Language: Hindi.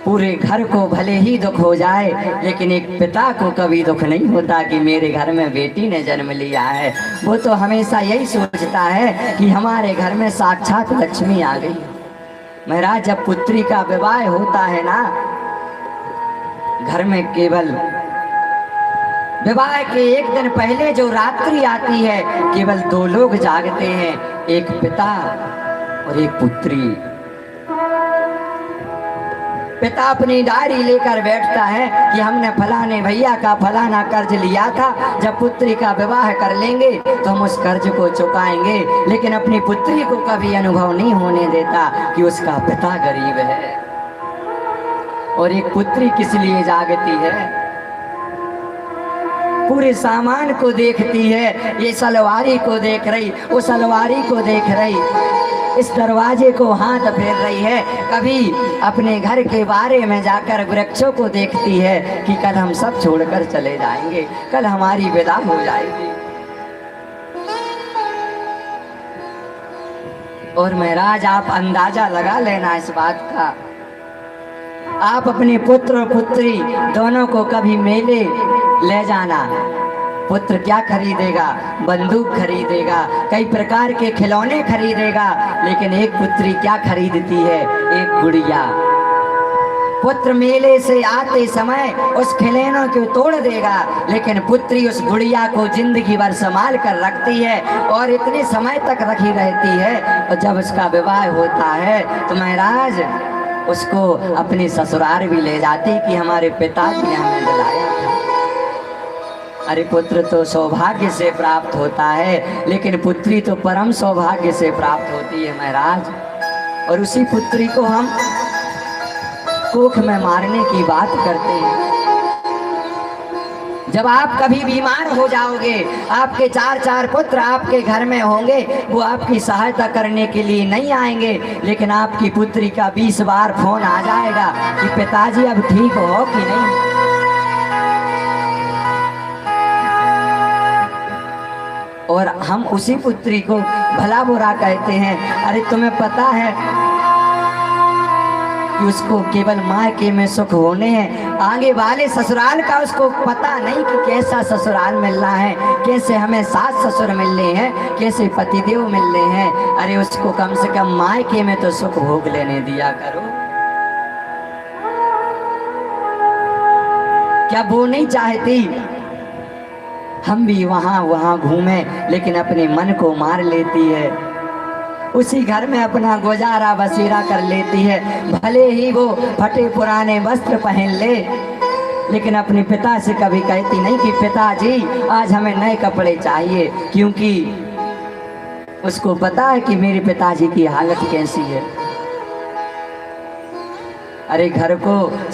पूरे घर को भले ही दुख हो जाए, लेकिन एक पिता को कभी दुख नहीं होता कि मेरे घर में बेटी ने जन्म लिया है। वो तो हमेशा यही सोचता है कि हमारे घर में साक्षात लक्ष्मी आ गई। महाराज, जब पुत्री का विवाह होता है ना, घर में केवल विवाह के एक दिन पहले जो रात्रि आती है, केवल दो लोग जागते हैं, एक पिता और एक पुत्री। पिता अपनी डायरी लेकर बैठता है कि हमने फलाने भैया का फलाना कर्ज लिया था, जब पुत्री का विवाह कर लेंगे तो हम उस कर्ज को चुकाएंगे। लेकिन अपनी पुत्री को कभी अनुभव नहीं होने देता कि उसका पिता गरीब है। और एक पुत्री किस लिए जागती है? पूरे सामान को देखती है, ये सलवारी को देख रही, वो सलवारी को देख रही, इस दरवाजे को हाथ फेर रही है। कभी अपने घर के बारे में जाकर वृक्षों को देखती है कि कल हम सब छोड़कर चले जाएंगे, कल हमारी विदा हो जाएगी। और महाराज, आप अंदाजा लगा लेना इस बात का। आप अपने पुत्र और पुत्री दोनों को कभी मेले ले जाना, पुत्र क्या खरीदेगा? बंदूक खरीदेगा, कई प्रकार के खिलौने खरीदेगा, लेकिन एक पुत्री क्या खरीदती है? एक गुड़िया। पुत्र मेले से आते समय उस खिलौनों को तोड़ देगा, लेकिन पुत्री उस गुड़िया को जिंदगी भर संभाल कर रखती है और इतने समय तक रखी रहती है। और जब उसका विवाह होता है तो महाराज उसको अपने ससुराल भी ले जाती कि हमारे पिताजी ने हमें दिलाया था। अरे, पुत्र तो सौभाग्य से प्राप्त होता है, लेकिन पुत्री तो परम सौभाग्य से प्राप्त होती है महाराज। और उसी पुत्री को हम कोख में मारने की बात करते हैं। जब आप कभी बीमार हो जाओगे, आपके चार पुत्र आपके घर में होंगे, वो आपकी सहायता करने के लिए नहीं आएंगे, लेकिन आपकी पुत्री का 20 बार फोन आ जाएगा कि पिताजी अब ठीक हो कि नहीं। और हम उसी पुत्री को भला बुरा कहते हैं। अरे, तुम्हें पता है कि उसको केवल मायके में सुख होने हैं, आगे वाले ससुराल का उसको पता नहीं कि कैसा ससुराल मिलना है, कैसे हमें सास ससुर मिलने हैं, कैसे पतिदेव मिलने हैं। अरे, उसको कम से कम मायके में तो सुख भोग लेने दिया करो। क्या वो नहीं चाहती हम भी वहाँ घूमें, लेकिन अपने मन को मार लेती है, उसी घर में अपना गुजारा बसेरा कर लेती है। भले ही वो फटे पुराने वस्त्र पहन ले, लेकिन अपने पिता से कभी कहती नहीं कि पिताजी आज हमें नए कपड़े चाहिए, क्योंकि उसको पता है कि मेरे पिताजी की हालत कैसी है। अरे, घर को